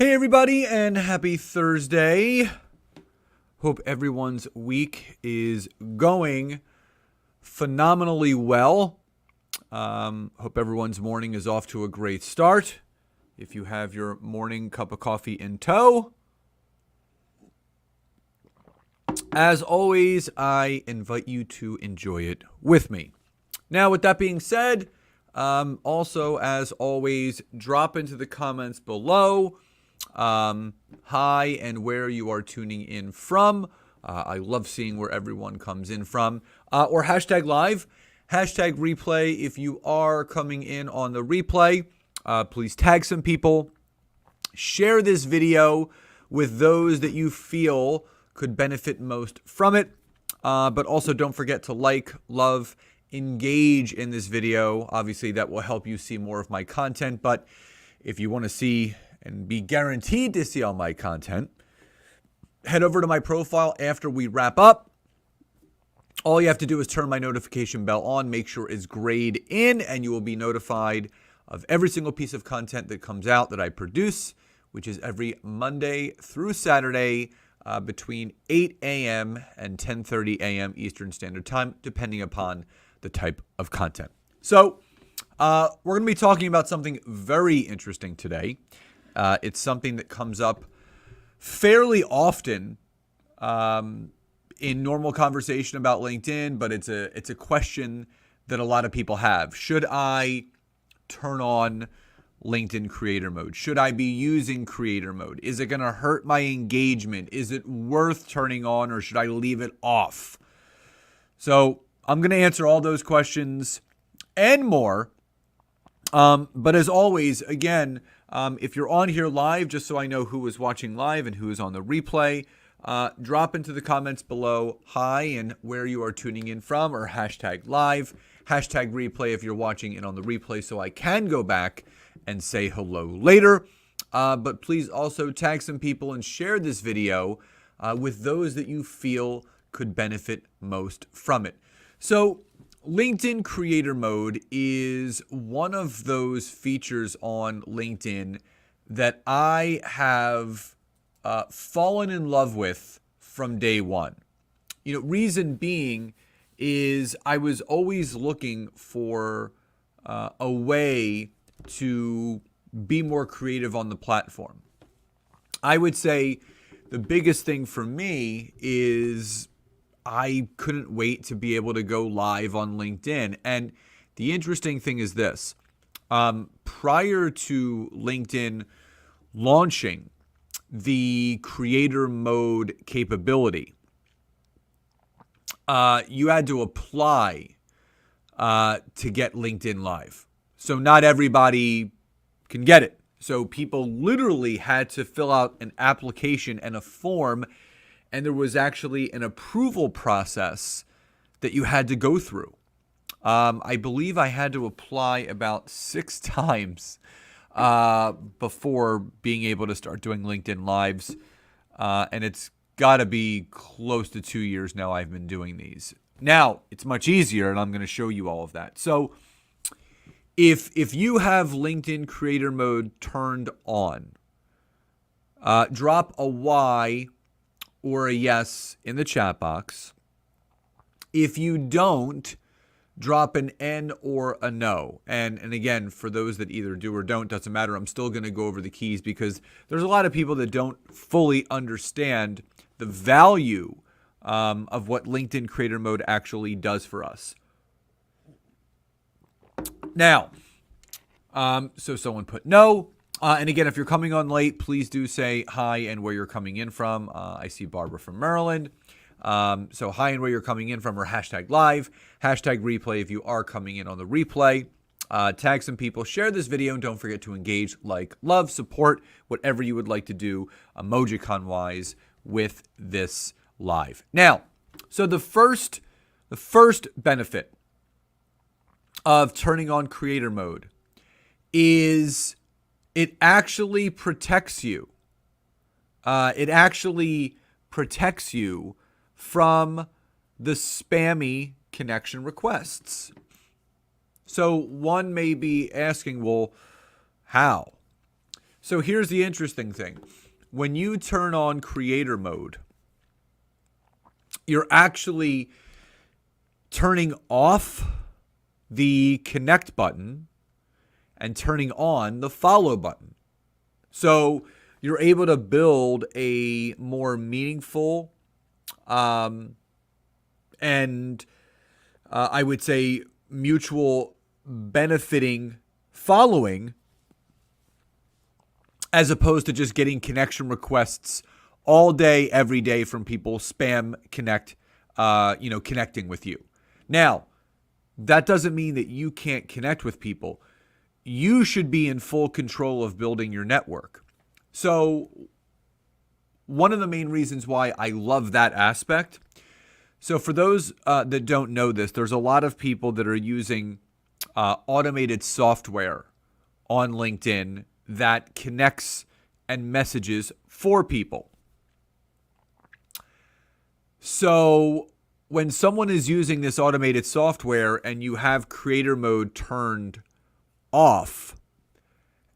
Hey everybody, and happy Thursday. Hope everyone's week is going phenomenally well. Hope everyone's morning is off to a great start. If you have your morning cup of coffee in tow. As always, I invite you to enjoy it with me. Now, with that being said, also, as always, drop into the comments below hi and where you are tuning in from. I love seeing where everyone comes in from. Or hashtag live, hashtag replay. If you are coming in on the replay, please tag some people. Share this video with those that you feel could benefit most from it. But also don't forget to like, love, engage in this video. Obviously, that will help you see more of my content. But if you want to see and be guaranteed to see all my content, head over to my profile after we wrap up. All you have to do is turn my notification bell on, make sure it's grayed in, and you will be notified of every single piece of content that comes out that I produce, which is every Monday through Saturday between 8 a.m. and 10:30 a.m. Eastern Standard Time, depending upon the type of content. So we're going to be talking about something very interesting today. It's something that comes up fairly often in normal conversation about LinkedIn, but it's a question that a lot of people have. Should I turn on LinkedIn creator mode? Should I be using creator mode? Is it going to hurt my engagement? Is it worth turning on, or should I leave it off? So I'm going to answer all those questions and more. But as always, again, if you're on here live, just so I know who is watching live and who is on the replay, drop into the comments below hi and where you are tuning in from, or hashtag live, hashtag replay if you're watching it on the replay, so I can go back and say hello later. But please also tag some people and share this video with those that you feel could benefit most from it. So LinkedIn Creator Mode is one of those features on LinkedIn that I have fallen in love with from day one. Reason being is I was always looking for a way to be more creative on the platform. I would say the biggest thing for me is I couldn't wait to be able to go live on LinkedIn. And the interesting thing is this. Prior to LinkedIn launching the creator mode capability, you had to apply to get LinkedIn Live. So not everybody can get it. So people literally had to fill out an application and a form, and there was actually an approval process that you had to go through. I believe I had to apply about 6 times before being able to start doing LinkedIn Lives. And it's got to be close to 2 years now I've been doing these. Now, it's much easier, and I'm going to show you all of that. So if you have LinkedIn Creator Mode turned on, drop a Y or a yes in the chat box. If you don't, drop an N or a no. And again, for those that either do or don't, doesn't matter. I'm still going to go over the keys because there's a lot of people that don't fully understand the value of what LinkedIn Creator Mode actually does for us. Now, so someone put no. And again, if you're coming on late, please do say hi and where you're coming in from. I see Barbara from Maryland. So hi and where you're coming in from, or hashtag live, hashtag replay if you are coming in on the replay. Tag some people, share this video, and don't forget to engage, like, love, support, whatever you would like to do emojicon-wise with this live. Now, so the first benefit of turning on creator mode is it actually protects you. It actually protects you from the spammy connection requests. So one may be asking, well, how? So here's the interesting thing. When you turn on creator mode, you're actually turning off the connect button and turning on the follow button. So you're able to build a more meaningful and I would say mutual benefiting following, as opposed to just getting connection requests all day, every day from people connecting with you. Now, that doesn't mean that you can't connect with people. You should be in full control of building your network. So one of the main reasons why I love that aspect. So for those that don't know this, there's a lot of people that are using automated software on LinkedIn that connects and messages for people. So when someone is using this automated software and you have creator mode turned off,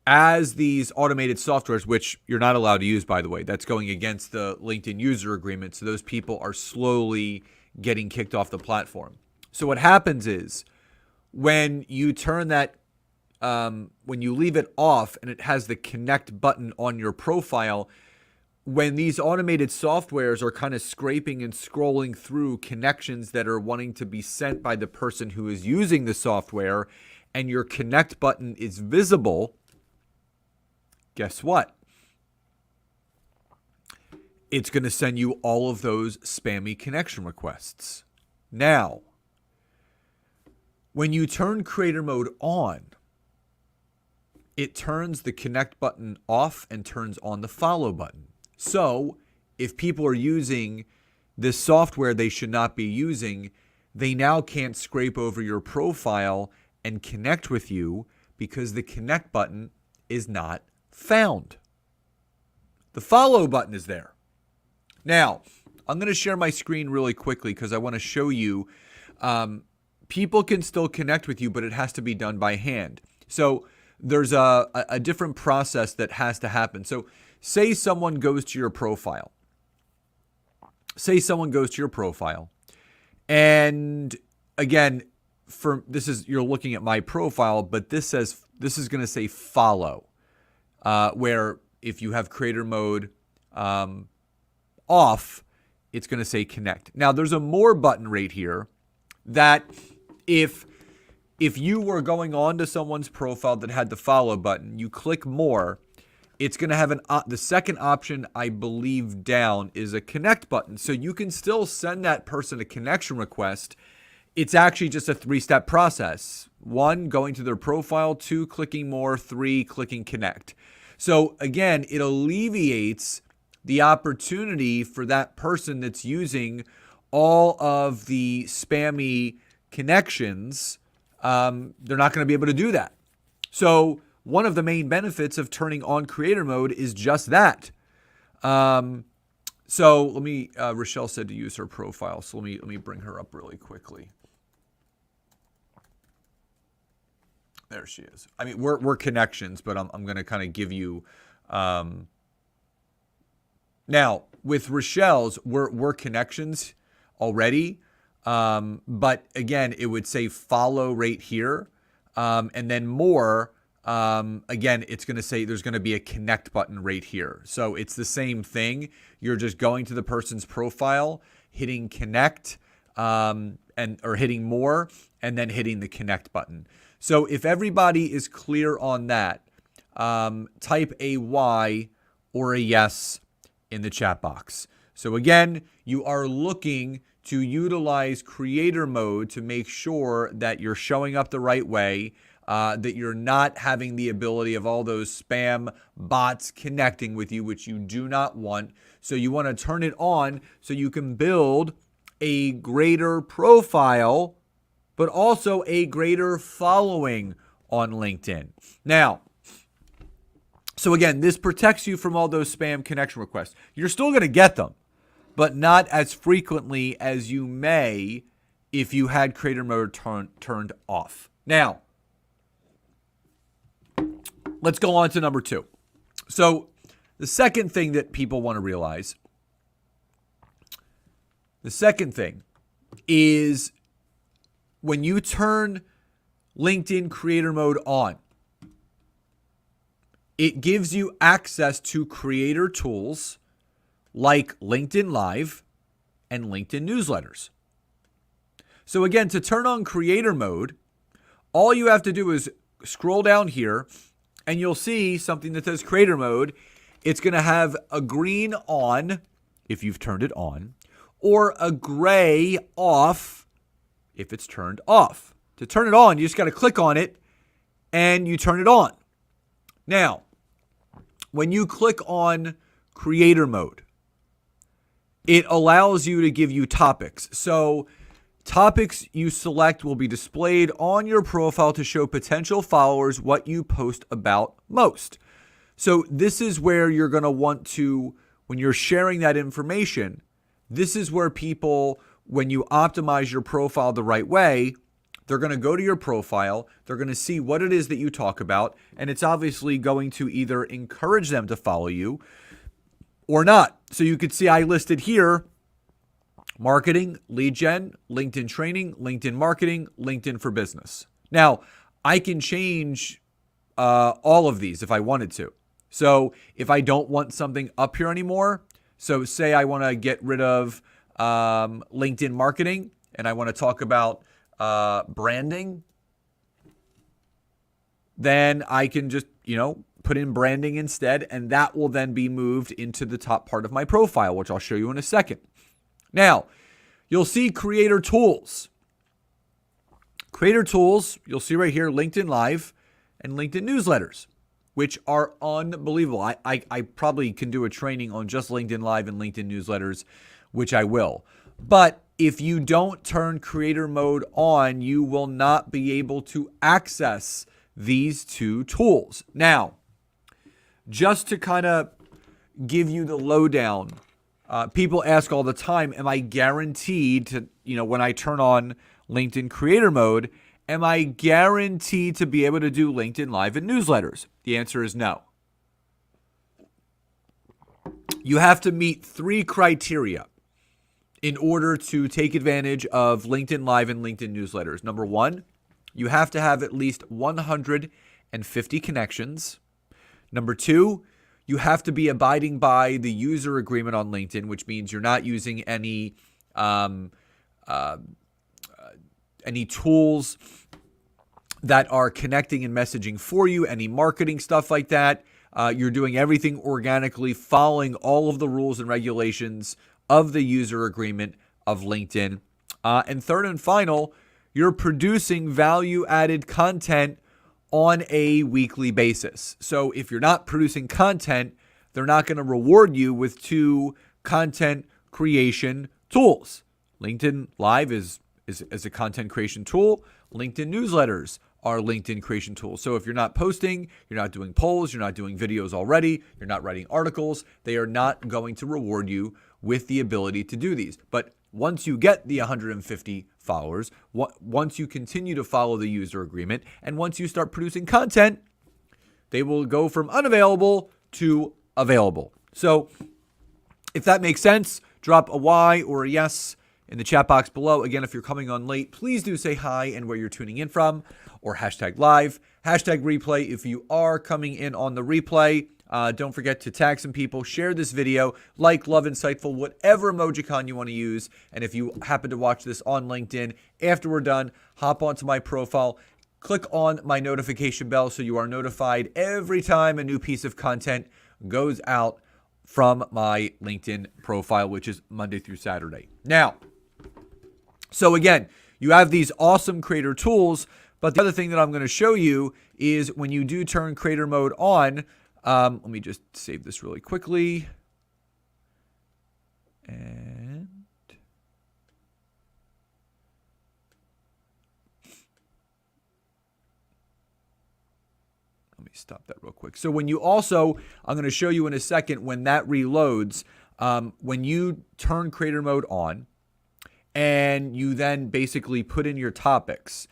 as these automated softwares, which you're not allowed to use, by the way, that's going against the LinkedIn user agreement. So those people are slowly getting kicked off the platform. So what happens is when you turn that, when you leave it off and it has the connect button on your profile, when these automated softwares are kind of scraping and scrolling through connections that are wanting to be sent by the person who is using the software, and your connect button is visible, guess what? It's going to send you all of those spammy connection requests. Now, when you turn creator mode on, it turns the connect button off and turns on the follow button. So if people are using this software they should not be using, they now can't scrape over your profile and connect with you because the connect button is not found. The follow button is there. Now, I'm going to share my screen really quickly because I want to show you people can still connect with you, but it has to be done by hand. So there's a different process that has to happen. So say someone goes to your profile. And again, you're looking at my profile, but this is going to say follow, where if you have creator mode off, it's going to say connect. Now there's a more button right here that if you were going on to someone's profile that had the follow button, you click more, it's going to have the second option, I believe, down is a connect button. So you can still send that person a connection request. It's actually just a 3-step process. 1, going to their profile. 2, clicking more. 3, clicking connect. So again, it alleviates the opportunity for that person that's using all of the spammy connections. They're not going to be able to do that. So one of the main benefits of turning on creator mode is just that. So let me, Rochelle said to use her profile. So let me bring her up really quickly. There she is. I mean, we're connections, but I'm going to kind of give you, now with Rochelle's, we're connections already. But again, it would say follow right here. And then more, again, it's going to say there's going to be a connect button right here. So it's the same thing. You're just going to the person's profile, hitting connect, or hitting more, and then hitting the connect button. So if everybody is clear on that, type a Y or a yes in the chat box. So again, you are looking to utilize creator mode to make sure that you're showing up the right way, that you're not having the ability of all those spam bots connecting with you, which you do not want. So you want to turn it on so you can build a greater profile, but also a greater following on LinkedIn. Now, so again, this protects you from all those spam connection requests. You're still going to get them, but not as frequently as you may if you had creator mode turned off. Now, let's go on to number 2. So the second thing that people want to realize, the second thing is when you turn LinkedIn creator mode on, it gives you access to creator tools like LinkedIn Live and LinkedIn newsletters. So again, to turn on creator mode, all you have to do is scroll down here and you'll see something that says creator mode. It's going to have a green on if you've turned it on, or a gray off if it's turned off. To turn it on, you just got to click on it and you turn it on. Now, when you click on creator mode, it allows you to give you topics. So topics you select will be displayed on your profile to show potential followers what you post about most. So this is where you're going to want to, when you're sharing that information, this is where people, when you optimize your profile the right way, they're going to go to your profile, they're going to see what it is that you talk about, and it's obviously going to either encourage them to follow you or not. So you could see I listed here marketing, lead gen, LinkedIn training, LinkedIn marketing, LinkedIn for business. Now, I can change all of these if I wanted to. So if I don't want something up here anymore, so say I want to get rid of LinkedIn marketing and I want to talk about branding, then I can just, put in branding instead, and that will then be moved into the top part of my profile, which I'll show you in a second. Now, you'll see creator tools. Creator tools, you'll see right here, LinkedIn Live and LinkedIn newsletters, which are unbelievable. I probably can do a training on just LinkedIn Live and LinkedIn newsletters, which I will. But if you don't turn creator mode on, you will not be able to access these two tools. Now, just to kind of give you the lowdown, people ask all the time, am I guaranteed to, when I turn on LinkedIn creator mode, am I guaranteed to be able to do LinkedIn Live and newsletters? The answer is no. You have to meet 3 criteria in order to take advantage of LinkedIn Live and LinkedIn newsletters. Number 1, you have to have at least 150 connections. Number 2, you have to be abiding by the user agreement on LinkedIn, which means you're not using any tools that are connecting and messaging for you, any marketing stuff like that. You're doing everything organically, following all of the rules and regulations of the user agreement of LinkedIn. And third and final, you're producing value-added content on a weekly basis. So if you're not producing content, they're not going to reward you with 2 content creation tools. LinkedIn Live is a content creation tool. LinkedIn newsletters are LinkedIn creation tools. So if you're not posting, you're not doing polls, you're not doing videos already, you're not writing articles, they are not going to reward you with the ability to do these. But once you get the 150 followers, once you continue to follow the user agreement, and once you start producing content, they will go from unavailable to available. So if that makes sense, drop a Y or a yes in the chat box below. Again, if you're coming on late, please do say hi and where you're tuning in from, or #live, #replay if you are coming in on the replay. Don't forget to tag some people, share this video, like, love, insightful, whatever emojicon you want to use. And if you happen to watch this on LinkedIn, after we're done, hop onto my profile, click on my notification bell so you are notified every time a new piece of content goes out from my LinkedIn profile, which is Monday through Saturday. Now, so again, you have these awesome creator tools, but the other thing that I'm going to show you is when you do turn creator mode on, let me just save this really quickly. And let me stop that real quick. So when you also, I'm going to show you in a second when that reloads, when you turn creator mode on and you then basically put in your topics,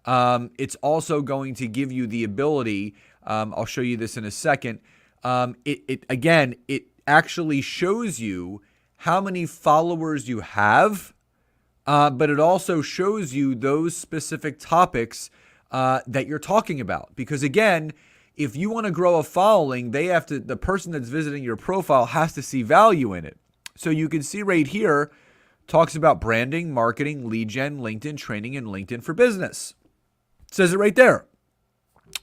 it's also going to give you the ability, I'll show you this in a second, it actually shows you how many followers you have, but it also shows you those specific topics that you're talking about. Because again, if you want to grow a following, the person that's visiting your profile has to see value in it. So you can see right here, talks about branding, marketing, lead gen, LinkedIn training, and LinkedIn for business. It says it right there.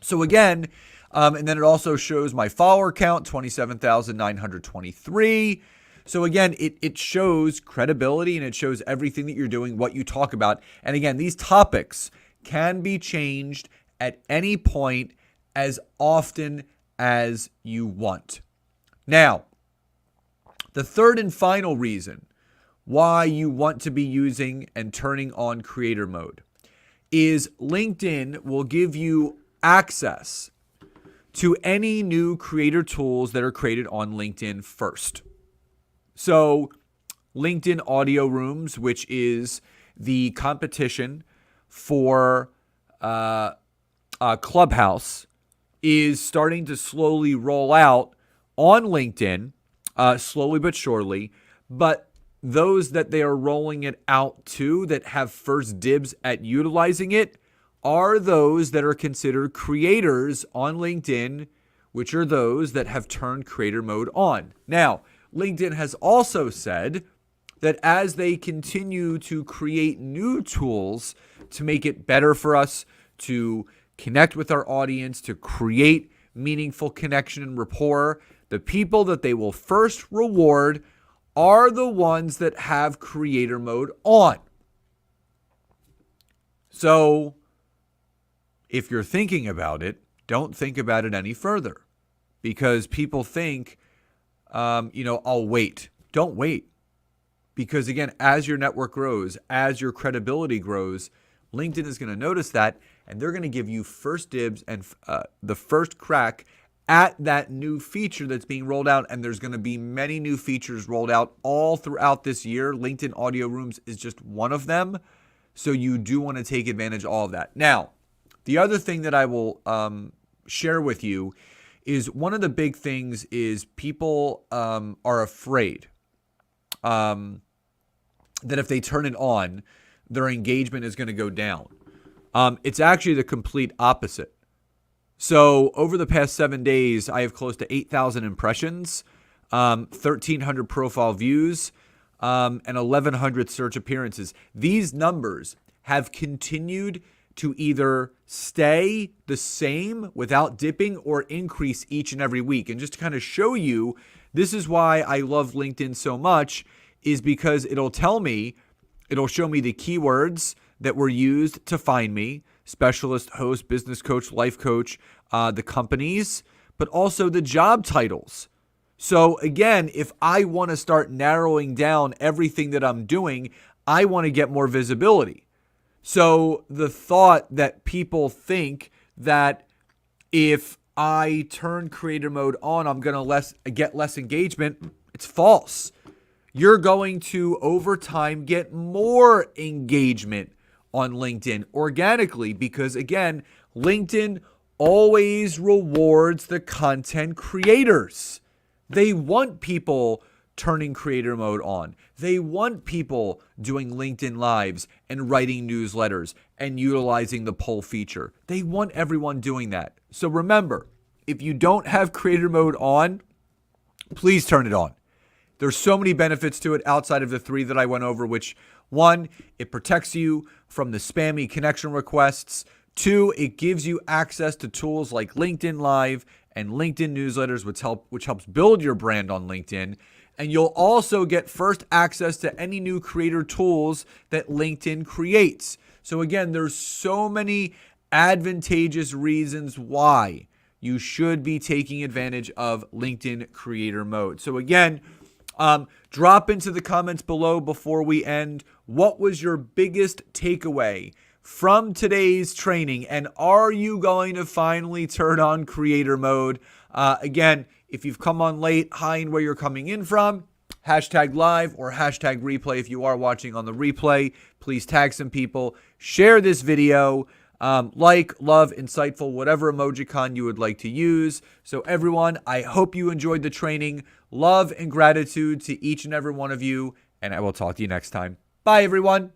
So again, and then it also shows my follower count, 27,923. So again, it shows credibility and it shows everything that you're doing, what you talk about. And again, these topics can be changed at any point as often as you want. Now, the third and final reason why you want to be using and turning on creator mode is LinkedIn will give you access to any new creator tools that are created on LinkedIn first. So LinkedIn Audio Rooms, which is the competition for Clubhouse, is starting to slowly roll out on LinkedIn, slowly but surely. But those that they are rolling it out to that have first dibs at utilizing it are those that are considered creators on LinkedIn, which are those that have turned creator mode on. Now, LinkedIn has also said that as they continue to create new tools to make it better for us to connect with our audience, to create meaningful connection and rapport, the people that they will first reward are the ones that have creator mode on. So if you're thinking about it, don't think about it any further, because people think, I'll wait. Don't wait. Because again, as your network grows, as your credibility grows, LinkedIn is going to notice that, and they're going to give you first dibs and the first crack at that new feature that's being rolled out. And there's going to be many new features rolled out all throughout this year. LinkedIn Audio Rooms is just one of them. So you do want to take advantage of all of that. Now, the other thing that I will share with you is one of the big things is people are afraid that if they turn it on, their engagement is going to go down. It's actually the complete opposite. So over the past 7 days, I have close to 8,000 impressions, 1,300 profile views, and 1,100 search appearances. These numbers have continued to either stay the same without dipping or increase each and every week. And just to kind of show you, this is why I love LinkedIn so much, is because it'll show me the keywords that were used to find me: specialist, host, business coach, life coach, the companies, but also the job titles. So again, if I want to start narrowing down everything that I'm doing, I want to get more visibility. So the thought that people think that if I turn creator mode on, I'm going to get less engagement, it's false. You're going to, over time, get more engagement on LinkedIn organically, because again, LinkedIn always rewards the content creators. They want people turning creator mode on. They want people doing LinkedIn lives and writing newsletters and utilizing the poll feature. They want everyone doing that. So remember, if you don't have creator mode on, please turn it on. There's so many benefits to it outside of the three that I went over, which, one, it protects you from the spammy connection requests. Two, it gives you access to tools like LinkedIn Live and LinkedIn newsletters, which helps build your brand on LinkedIn. And you'll also get first access to any new creator tools that LinkedIn creates. So again, there's so many advantageous reasons why you should be taking advantage of LinkedIn creator mode. So again, drop into the comments below before we end. What was your biggest takeaway from today's training? And are you going to finally turn on creator mode? Again, if you've come on late, hi and where you're coming in from, #live or #replay. If you are watching on the replay, please tag some people, share this video. Like, love, insightful, whatever emojicon you would like to use. So everyone, I hope you enjoyed the training. Love and gratitude to each and every one of you, and I will talk to you next time. Bye, everyone.